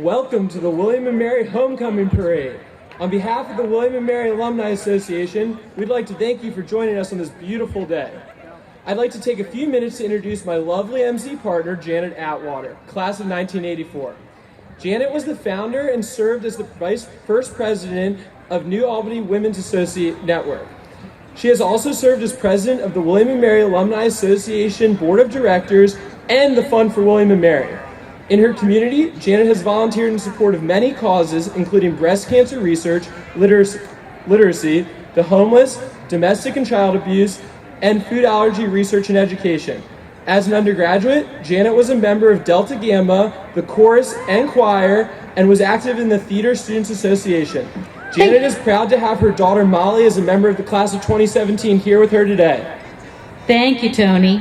Welcome to the W&M Homecoming Parade. On behalf of the W&M Alumni Association, we'd like to thank you for joining us on this beautiful day. I'd like to take a few minutes to introduce my lovely MC partner, Janet Atwater, class of 1984. Janet was the founder and served as the first president of New Albany Women's Associate Network. She has also served as president of the W&M Alumni Association Board of Directors and the Fund for W&M. In her community, Janet has volunteered in support of many causes, including breast cancer research, literacy, the homeless, domestic and child abuse, and food allergy research and education. As an undergraduate, Janet was a member of Delta Gamma, the chorus and choir, and was active in the Theater Students Association. Janet is proud to have her daughter Molly as a member of the class of 2017 here with her today. Thank you, Tony.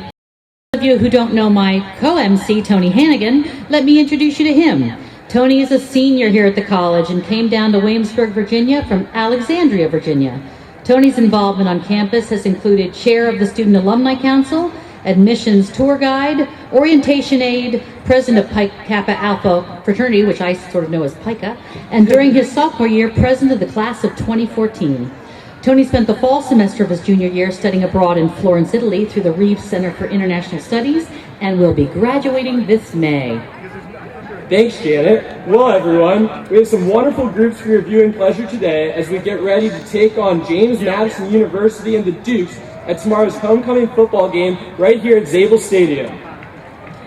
For those of you who don't know my co-MC, Tony Hannigan, let me introduce you to him. Tony is a senior here at the college and came down to Williamsburg, Virginia from Alexandria, Virginia. Tony's involvement on campus has included chair of the Student Alumni Council, admissions tour guide, orientation aide, president of Pi Kappa Alpha fraternity, which I sort of know as PICA, and during his sophomore year, president of the class of 2014. Tony spent the fall semester of his junior year studying abroad in Florence, Italy through the Reeves Center for International Studies and will be graduating this May. Thanks, Janet. Well, everyone, we have some wonderful groups for your viewing pleasure today as we get ready to take on James Madison University and the Dukes at tomorrow's homecoming football game right here at Zabel Stadium.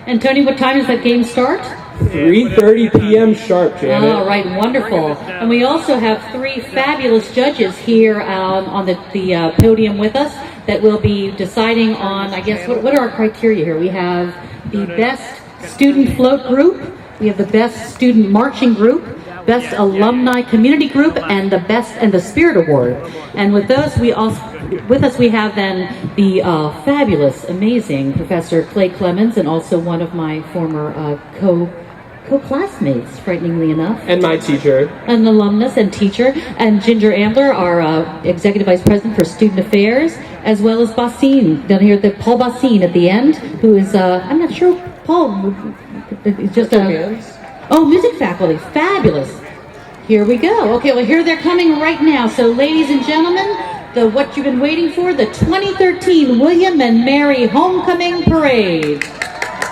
And Tony, what time does that game start? 3:30 p.m. sharp, Janet. All right, wonderful. And we also have three fabulous judges here on the podium with us that will be deciding on, I guess, what are our criteria here? We have the best student float group, we have the best student marching group, best alumni community group, and the best and the Spirit Award. And with those, we have then the fabulous, amazing Professor Clay Clemens, and also one of my former co-classmates, frighteningly enough. And my teacher. An alumnus and teacher. And Ginger Ambler, our Executive Vice President for Student Affairs, as well as Bassine, down here, Paul Bassine at the end, who is, I'm not sure, Paul, is just music faculty, fabulous. Here we go. Okay, well, here they're coming right now. So, ladies and gentlemen, what you've been waiting for, the 2013 William and Mary Homecoming Parade.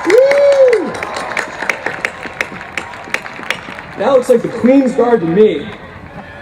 Woo! That looks like the Queen's Guard to me.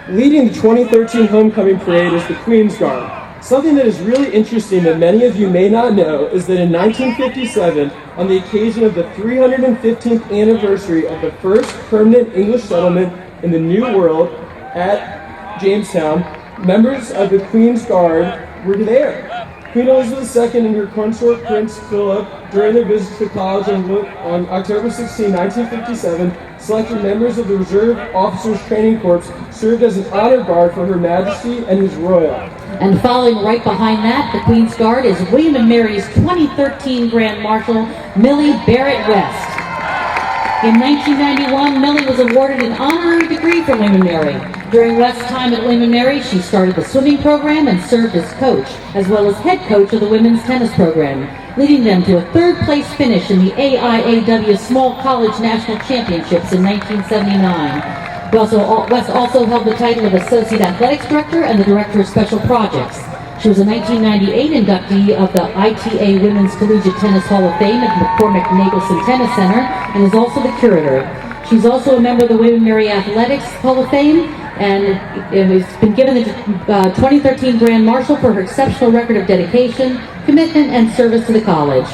Leading the 2013 Homecoming Parade is the Queen's Guard. Something that is really interesting that many of you may not know is that in 1957, on the occasion of the 315th anniversary of the first permanent English settlement in the New World at Jamestown, members of the Queen's Guard were there. Queen Elizabeth II and her consort Prince Philip, during their visit to college on October 16, 1957, selected members of the Reserve Officers Training Corps, served as an honor guard for Her Majesty and His Royal. And following right behind that, the Queen's Guard is William and Mary's 2013 Grand Marshal, Millie Barrett West. In 1991, Millie was awarded an honorary degree from William and Mary. During West's time at William and Mary, she started the swimming program and served as coach, as well as head coach of the women's tennis program, leading them to a third-place finish in the AIAW Small College National Championships in 1979. West also held the title of Associate Athletics Director and the Director of Special Projects. She was a 1998 inductee of the ITA Women's Collegiate Tennis Hall of Fame at McCormick Nagelson Tennis Center and is also the curator. She's also a member of the William and Mary Athletics Hall of Fame and has been given the 2013 Grand Marshal for her exceptional record of dedication, commitment, and service to the college.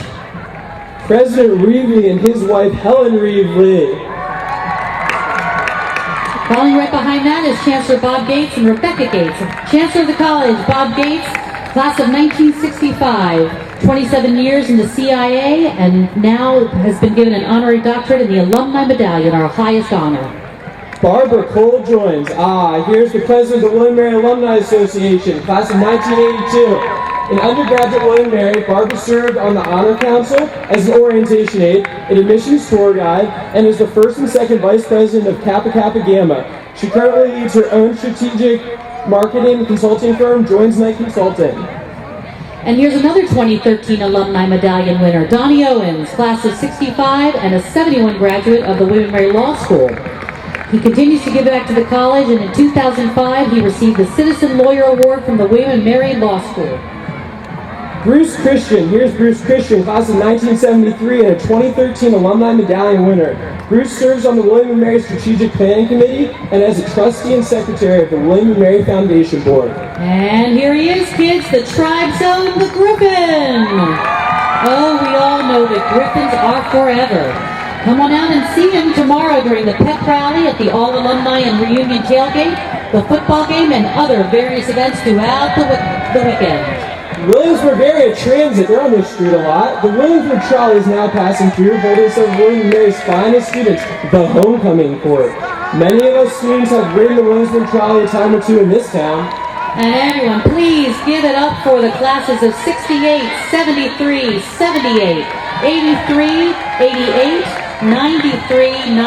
President Reevely and his wife Helen Reevely. Following right behind that is Chancellor Bob Gates and Rebecca Gates. Chancellor of the college, Bob Gates, class of 1965, 27 years in the CIA, and now has been given an honorary doctorate in the Alumni Medallion, our highest honor. Barbara Cole joins. Here's the president of the William and Mary Alumni Association, class of 1982. In undergraduate William and Mary, Barbara served on the Honor Council as an orientation aide, an admissions tour guide, and is the first and second vice president of Kappa Kappa Gamma. She currently leads her own strategic marketing consulting firm, Joins Knight Consulting. And here's another 2013 Alumni Medallion winner, Donnie Owens, class of 65 and a 71 graduate of the William and Mary Law School. He continues to give back to the college, and in 2005, he received the Citizen Lawyer Award from the William & Mary Law School. Bruce Christian. Here's Bruce Christian, class of 1973 and a 2013 Alumni Medallion winner. Bruce serves on the William & Mary Strategic Planning Committee and as a trustee and secretary of the William & Mary Foundation Board. And here he is, kids, the Tribe's own, the Griffin. Oh, we all know that Griffins are forever. Come on out and see him tomorrow during the pep rally at the All Alumni and Reunion Tailgate, the football game, and other various events throughout the weekend. Williamsburg area transit, they're on this street a lot. The Williamsburg trolley is now passing through, holding some of William & Mary's finest students, the Homecoming Court. Many of us students have ridden the Williamsburg trolley a time or two in this town. And everyone, please give it up for the classes of 68, 73, 78, 83, 88, 93, 98,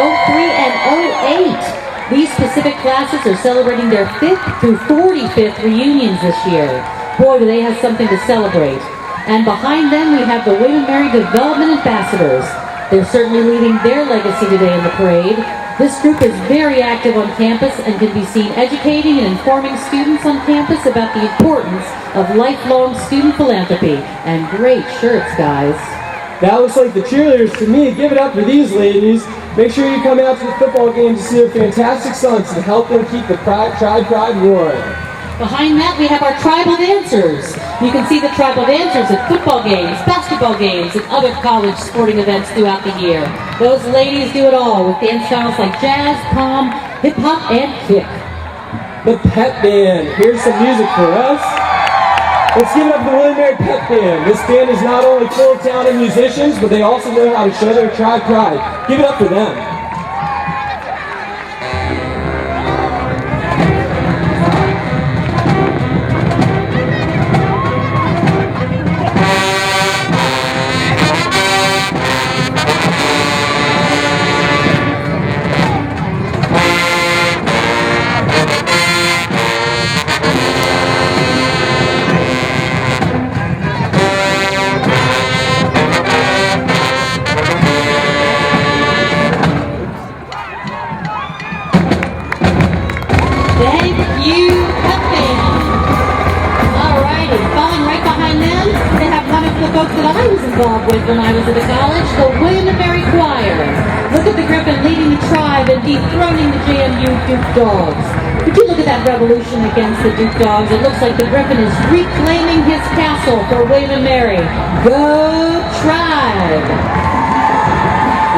03, and 08. These specific classes are celebrating their 5th through 45th reunions this year. Boy, do they have something to celebrate. And behind them, we have the William & Mary Development Ambassadors. They're certainly leaving their legacy today in the parade. This group is very active on campus and can be seen educating and informing students on campus about the importance of lifelong student philanthropy. And great shirts, guys. That looks like the cheerleaders to me. Give it up for these ladies. Make sure you come out to the football game to see their fantastic sons and help them keep the tribe pride roaring. Behind that, we have our tribal dancers. You can see the tribal dancers at football games, basketball games, and other college sporting events throughout the year. Those ladies do it all with dance styles like jazz, pom, hip-hop, and kick. The Pep Band. Here's some music for us. Let's give it up for the William & Mary Pep Band. This band is not only full of talented musicians, but they also know how to show their tribe pride. Give it up for them. Thank you, Pep Band. All right, and following right behind them, they have one of the folks that I was involved with when I was at the college, the William & Mary Choir. Look at the Griffin leading the tribe and dethroning the JMU Duke Dogs. Would you look at that revolution against the Duke Dogs? It looks like the Griffin is reclaiming his castle for William & Mary. Go Tribe!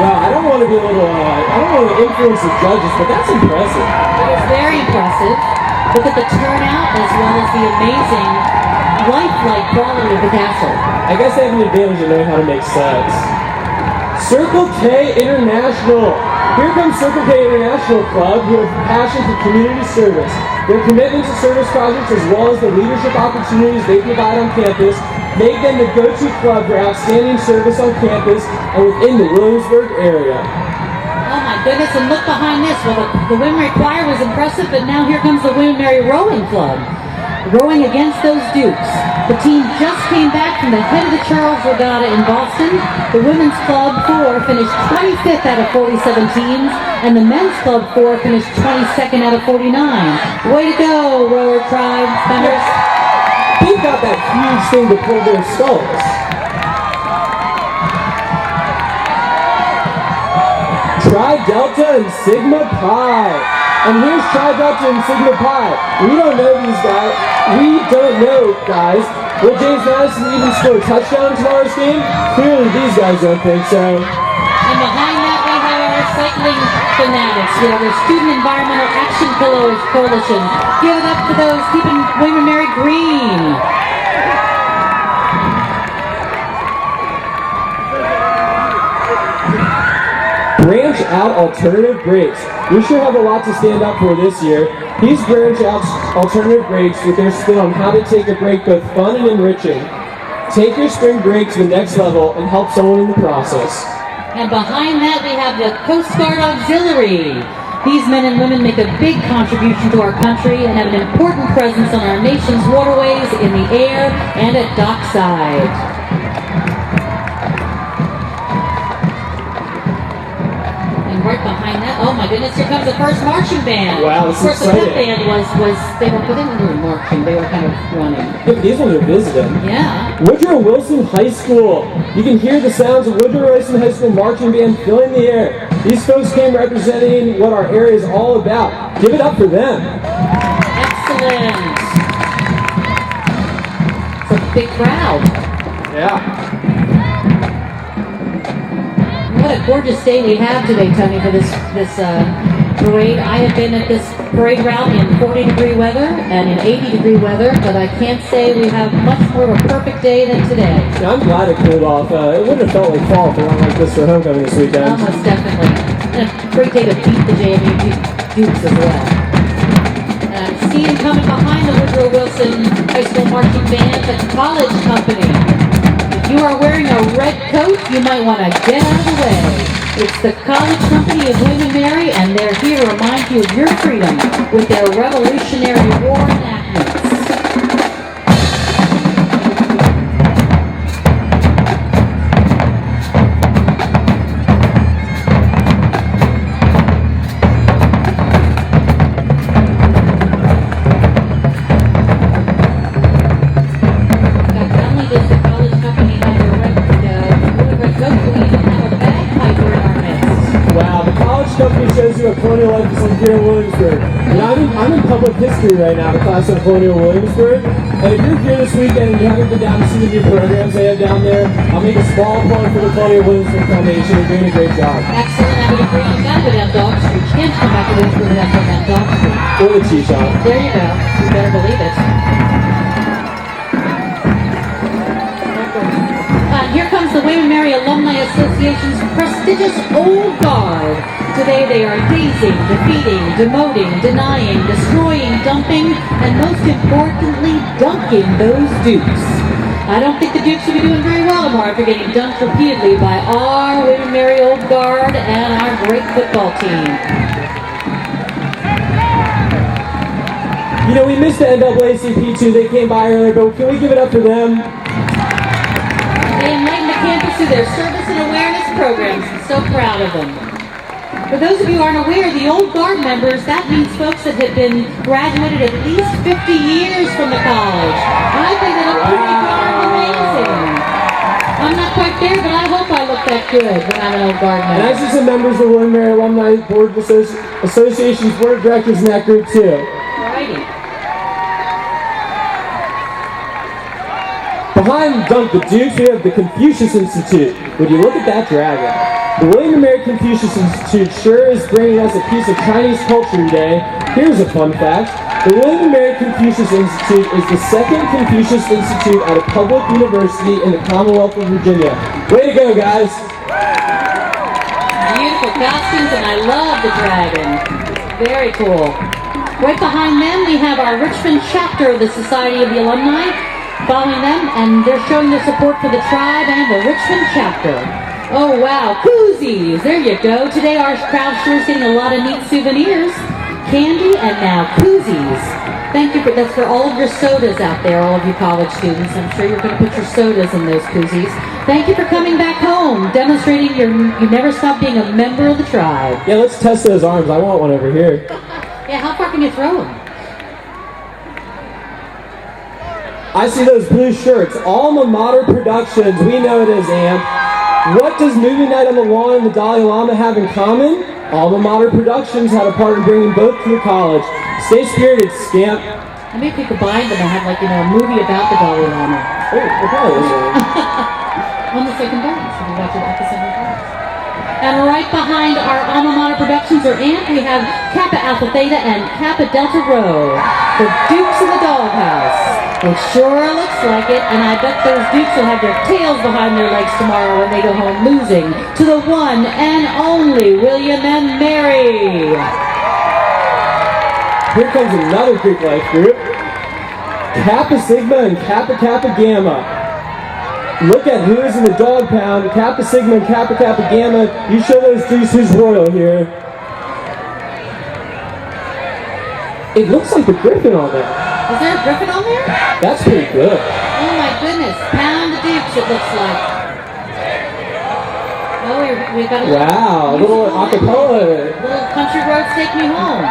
Wow, I don't want to influence the judges, but that's impressive. It is very impressive. Look at the turnout as well as the amazing lifelike quality of the castle. I guess they have an advantage of knowing how to make sets. Circle K International. Here comes Circle K International Club, who have a passion for community service. Their commitment to service projects as well as the leadership opportunities they provide on campus make them the go-to club for outstanding service on campus and within the Williamsburg area. Oh my goodness, and look behind this. Well, the William & Mary Choir was impressive, but now here comes the William & Mary Rowing Club. Rowing against those Dukes. The team just came back from the head of the Charles Regatta in Boston. The Women's Club 4 finished 25th out of 47 teams, and the Men's Club 4 finished 22nd out of 49. Way to go, rower tribe members. They've got that huge thing to pull their skulls. Tri Delta and Sigma Pi. And here's Tri Delta and Sigma Pi. We don't know these guys. We don't know, guys. Will James Madison even score a touchdown in tomorrow's game? Clearly these guys don't think so. And behind that we have our cycling fanatics. We have our Student Environmental Action Coalition. Give it up for those keeping William & Mary green. Branch Out Alternative Breaks. We sure have a lot to stand up for this year. These Branch Out Alternative Breaks with their spin on how to take a break both fun and enriching. Take your spring break to the next level and help someone in the process. And behind that we have the Coast Guard Auxiliary. These men and women make a big contribution to our country and have an important presence on our nation's waterways, in the air, and at dockside. Right behind that, oh my goodness, becomes the first marching band. Wow, this of course, is the pep exciting. band they weren't really marching, they were kind of running. Yeah, but these ones are visiting. Yeah. Woodrow Wilson High School. You can hear the sounds of Woodrow Wilson High School marching band filling the air. These folks came representing what our area is all about. Give it up for them. Excellent. It's a big crowd. Yeah. What a gorgeous day we have today, Tony, for this parade. I have been at this parade route in 40-degree weather and in 80-degree weather, but I can't say we have much more of a perfect day than today. Yeah, I'm glad it cooled off. It wouldn't have felt like fall if it went like this for homecoming this weekend. Almost definitely. And a great day to beat the JMU Dukes as well. See him coming behind the Woodrow Wilson High School Marching Band, the College Company. If you are wearing a red coat, you might want to get out of the way. It's the College Company of William & Mary, and they're here to remind you of your freedom with their Revolutionary War enactments. Shows you a colonial life is here in Williamsburg. And I'm in public history right now, the class of Colonial Williamsburg. And if you're here this weekend and you haven't been down to see the new programs they have down there, I'll make a small plug for the Colonial Williamsburg Foundation. They're doing a great job. Excellent. I would agree. You gotta go down Dog Street. You can't come back to Williamsburg without going down Dog Street. Or the tea shop. There you go. You better believe it. Here comes the W&M Alumni Association's prestigious Old Guard. Today they are hazing, defeating, demoting, denying, destroying, dumping, and most importantly, dunking those Dukes. I don't think the Dukes will be doing very well tomorrow after getting dunked repeatedly by our W&M Old Guard and our great football team. You know, we missed the NAACP too. They came by earlier, but can we give it up for them? They enlighten the campus through their service and awareness programs. I'm so proud of them. For those of you who aren't aware, the Old Guard members, that means folks that have been graduated at least 50 years from the college. I think that looks pretty darn amazing. I'm not quite there, but I hope I look that good when I'm an Old Guard member. And I see some members of the W&M Alumni Board Association's Board of Directors in that group too. Alrighty. Behind Dunk the Dukes, we have the Confucius Institute. Would you look at that dragon? The William & Mary Confucius Institute sure is bringing us a piece of Chinese culture today. Here's a fun fact. The William & Mary Confucius Institute is the second Confucius Institute at a public university in the Commonwealth of Virginia. Way to go, guys! Beautiful costumes, and I love the dragon. It's very cool. Right behind them, we have our Richmond chapter of the Society of the Alumni. Following them, and they're showing their support for the tribe and the Richmond chapter. Oh wow, koozies! There you go. Today our crowd sure is getting a lot of neat souvenirs. Candy and now koozies. Thank you that's for all of your sodas out there, all of you college students. I'm sure you're going to put your sodas in those koozies. Thank you for coming back home, demonstrating you never stop being a member of the tribe. Yeah, let's test those arms. I want one over here. Yeah, how far can you throw them? I see those blue shirts. Alma Mater Productions. We know it is, AMP. What does movie night on the lawn and the Dalai Lama have in common? Alma Mater Productions had a part in bringing both to the college. Stay spirited, scamp. Maybe if we combine them and have a movie about the Dalai Lama. Oh, there probably is one. On the second dance, if you watch it at the second dance. And right behind our Alma Mater Productions or AMP, we have Kappa Alpha Theta and Kappa Delta Rho, the Dukes in the Doghouse. It sure looks like it, and I bet those Dukes will have their tails behind their legs tomorrow when they go home losing to the one and only William and Mary. Here comes another Greek life group. Kappa Sigma and Kappa Kappa Gamma. Look at who is in the dog pound. Kappa Sigma and Kappa Kappa Gamma. You show those Dukes who's royal here. It looks like the Griffin on there. Is there a Griffin on there? That's pretty good. Oh my goodness. Pound the Dukes, it looks like. Oh, we've got a Wow, a little acapella. Little Country Roads Take Me Home.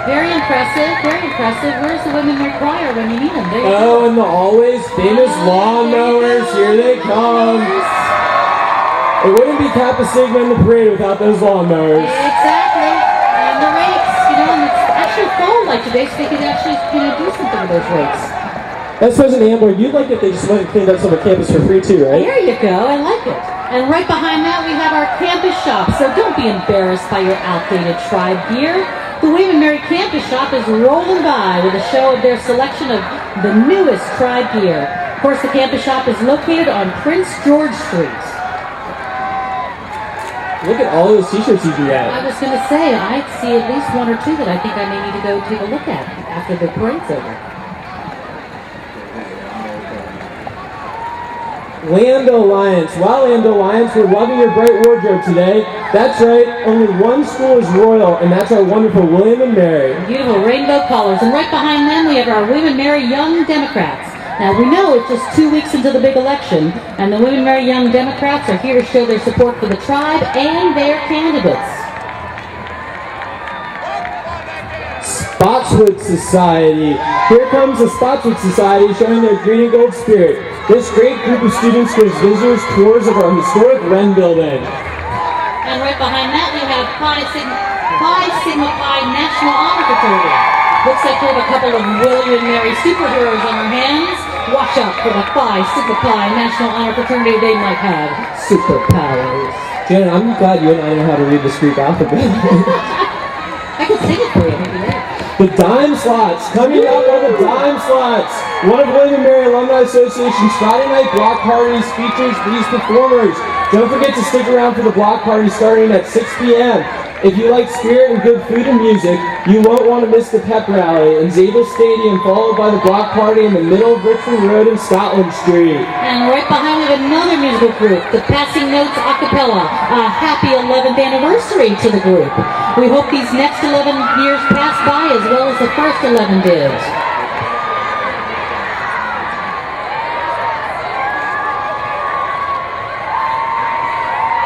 Very impressive, very impressive. Where's the women in choir when you need them? There you go. Oh, and the always famous lawnmowers. Here they come. It wouldn't be Kappa Sigma in the parade without those lawnmowers. Exactly. And the rakes, and it's actually fall like today, so they could actually, do something with those rakes. That's President Ambler. You'd like if they just went and cleaned up some of campus for free too, right? There you go. I like it. And right behind that, we have our campus shop. So don't be embarrassed by your outdated tribe gear. The William and Mary campus shop is rolling by with a show of their selection of the newest tribe gear. Of course, the campus shop is located on Prince George Street. Look at all those t-shirts you can get. I was going to say, I see at least one or two that I think I may need to go take a look at after the parade's over. Land Alliance. Wow, Land Alliance, we're loving your bright wardrobe today. That's right, only one school is royal, and that's our wonderful William and Mary. Beautiful rainbow colors. And right behind them, we have our William and Mary Young Democrats. Now, we know it's just 2 weeks into the big election, and the William and Mary Young Democrats are here to show their support for the tribe and their candidates. Spotswood Society. Here comes the Spotswood Society showing their green and gold spirit. This great group of students gives visitors tours of our historic Wren building. And right behind that, we have Phi Sigma Pi National Honor Fraternity. Looks like we have a couple of William and Mary superheroes on our hands. Watch out for the Phi Sigma Pi National Honor Fraternity. They might have superpowers. Janet, I'm glad you and I know how to read this Greek alphabet. I could sing it for you. Maybe later. The Dime Slots. Coming up are the Dime Slots. One of William and Mary Alumni Association's Friday night block parties features these performers. Don't forget to stick around for the block party starting at 6 p.m. If you like spirit and good food and music, you won't want to miss the pep rally in Zabel Stadium, followed by the block party in the middle of Richmond Road and Scotland Street. And right behind we have another musical group, the Passing Notes a cappella. A happy 11th anniversary to the group. We hope these next 11 years pass by as well as the first 11 did.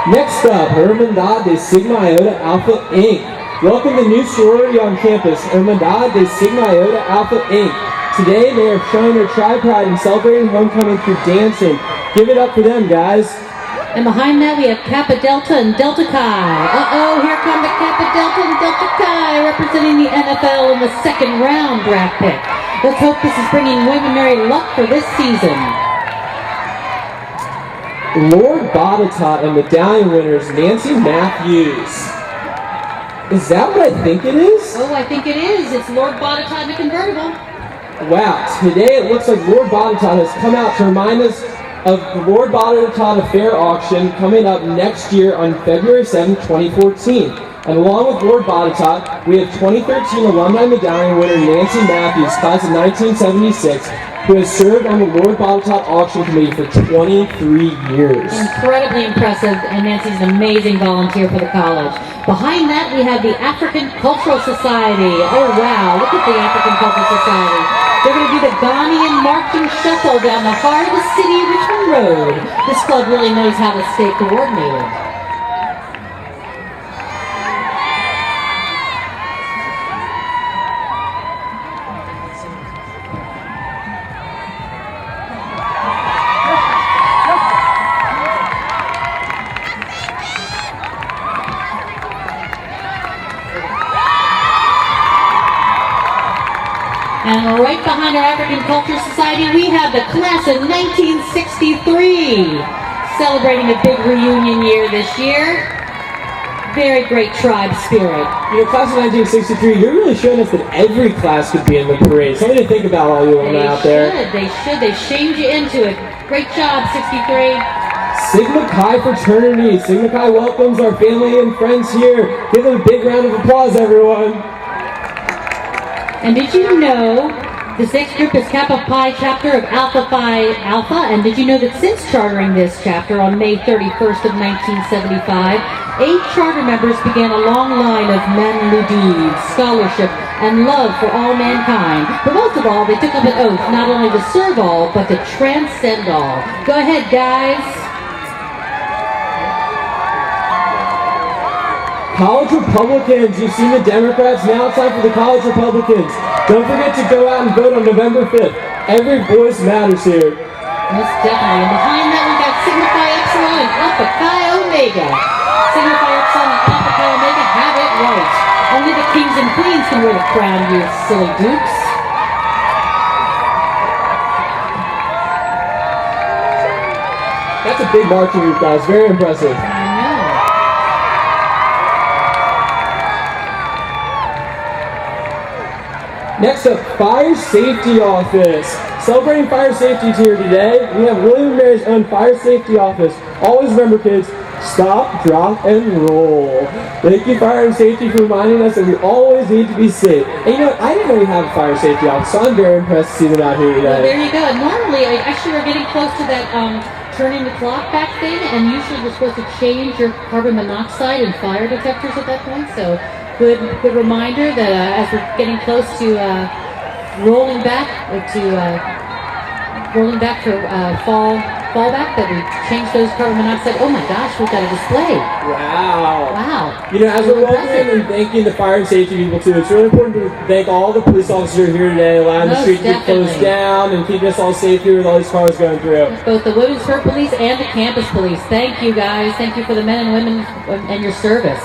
Next up, Hermandad de Sigma Iota Alpha Inc. Welcome the new sorority on campus, Hermandad de Sigma Iota Alpha Inc. Today they are showing their tribe pride and celebrating homecoming through dancing. Give it up for them, guys. And behind that we have Kappa Delta and Delta Chi. Uh-oh, here come the Kappa Delta and Delta Chi representing the NFL in the second round draft pick. Let's hope this is bringing William and Mary luck for this season. Lord Botetourt and medallion winners Nancy Matthews. Is that what I think it is? Oh, I think it is. It's Lord Botetourt in the convertible. Wow, today it looks like Lord Botetourt has come out to remind us of the Lord Botetourt Affair auction coming up next year on February 7, 2014. And along with Lord Botetourt, we have 2013 Alumni Medallion winner Nancy Matthews, class of 1976, who has served on the Lord Botetourt Auction Committee for 23 years. Incredibly impressive, and Nancy's an amazing volunteer for the college. Behind that, we have the African Cultural Society. Oh wow, look at the African Cultural Society. They're going to do the Ghanaian marching shuffle down the heart of the city, Richmond Road. This club really knows how to stay coordinated. And right behind our African Culture Society, we have the class of 1963, celebrating a big reunion year this year. Very great tribe spirit. You know, class of 1963, you're really showing us that every class could be in the parade. Something to think about, all you alumni out there. They should. They shamed you into it. Great job, 63. Sigma Chi Fraternity. Sigma Chi welcomes our family and friends here. Give them a big round of applause, everyone. And did you know this next group is Kappa Pi chapter of Alpha Phi Alpha? And did you know that since chartering this chapter on May 31st of 1975, 8 charter members began a long line of manly deeds, scholarship, and love for all mankind. But most of all, they took up an oath not only to serve all, but to transcend all. Go ahead, guys. College Republicans, you've seen the Democrats, now it's time for the College Republicans. Don't forget to go out and vote on November 5th. Every voice matters here. Most definitely. And behind that, we've got Sigma Phi Epsilon and Alpha Chi Omega. Sigma Phi Epsilon and Alpha Chi Omega have it right. Only the kings and queens can wear the crown, you silly dukes. That's a big marching group, guys. Very impressive. Next up, Fire Safety Office. Celebrating fire safety here today, we have William & Mary's own Fire Safety Office. Always remember, kids, stop, drop, and roll. Thank you, Fire and Safety, for reminding us that we always need to be safe. And you know what? I didn't know we have a Fire Safety Office, so I'm very impressed to see them out here today. Well, there you go. And normally, actually, we're getting close to that turning the clock back thing, and usually we're supposed to change your carbon monoxide and fire detectors at that point. So good reminder that as we're getting close to rolling back for fallback, that we change those carbon monoxide. Oh my gosh, we've got a display. Wow. You know, as we're welcoming and thanking the fire and safety people too, it's really important to thank all the police officers who are here today, allowing the street to be closed down and keeping us all safe here with all these cars going through. Both the Women's Hurt Police and the Campus Police. Thank you guys. Thank you for the men and women and your service.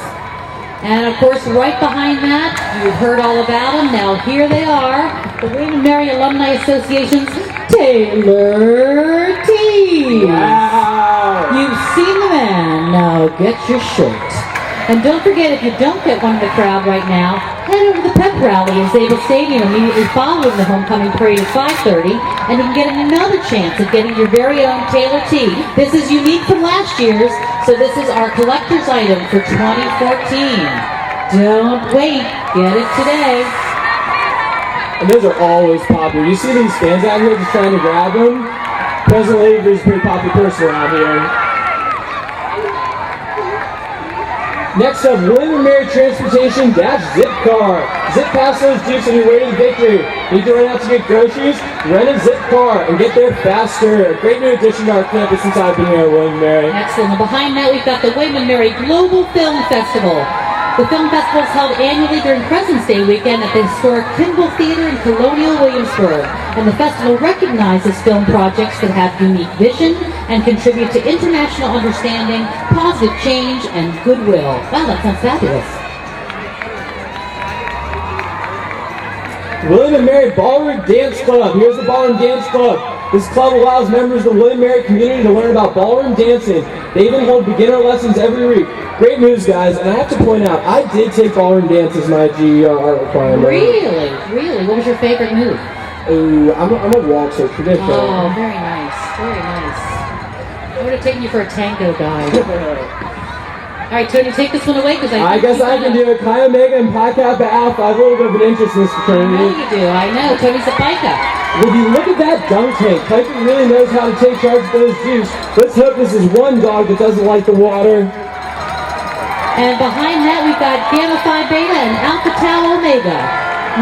And of course, right behind that, you've heard all about them. Now here they are, the William & Mary Alumni Association's Taylor Tees. Wow! You've seen the man, now get your shirt. And don't forget, if you don't get one in the crowd right now, head over to the pep rally in Zabel Stadium immediately following the homecoming parade at 5:30, and you can get another chance of getting your very own Taylor tee. This is unique from last year's, so this is our collector's item for 2014. Don't wait, get it today. And those are always popular. You see these fans out here just trying to grab them? President Avery is a pretty popular person around here. Next up, William & Mary Transportation Zip Car. Zip past those Dukes on your way to victory. Need to run out to get groceries? Rent a Zip Car and get there faster. A great new addition to our campus since I've been here at William & Mary. Excellent. And behind that, we've got the William & Mary Global Film Festival. The film festival is held annually during President's Day weekend at the historic Kimball Theater in Colonial Williamsburg. And the festival recognizes film projects that have unique vision and contribute to international understanding, positive change, and goodwill. Wow, that sounds fabulous. William & Mary Ballroom Dance Club. Here's the Ballroom Dance Club. This club allows members of the William & Mary community to learn about ballroom dancing. They even hold beginner lessons every week. Great news, guys, and I have to point out, I did take ballroom dance as my GER art requirement. Really? Really? What was your favorite move? Ooh, I'm a waltzer, traditional. Oh, very nice. Very nice. I would have taken you for a tango guy. All right, Tony, take this one away because I guess I can do it. Chi Omega and Pi Kappa Alpha. I have a little bit of an interest in this fraternity. I know you do. I know. Tony's a Pica. Would you look at that dunk tank? Piper really knows how to take charge of those juice. Let's hope this is one dog that doesn't like the water. And behind that, we've got Gamma Phi Beta and Alpha Tau Omega.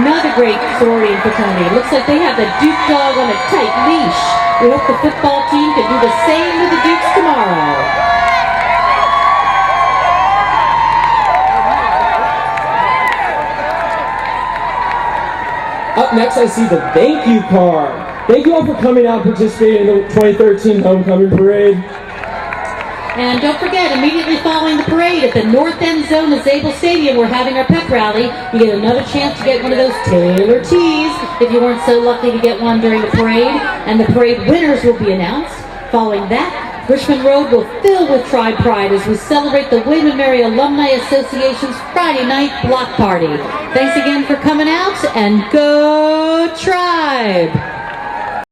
Another great sorority and fraternity. It looks like they have the Duke dog on a tight leash. We hope the football team can do the same with the Dukes tomorrow. Up next, I see the thank you card. Thank you all for coming out and participating in the 2013 Homecoming Parade. And don't forget, immediately following the parade at the north end zone of Zabel Stadium, we're having our pep rally. You get another chance to get one of those Taylor tees if you weren't so lucky to get one during the parade. And the parade winners will be announced. Following that, Richmond Road will fill with Tribe Pride as we celebrate the William & Mary Alumni Association's Friday night block party. Thanks again for coming out, and go Tribe!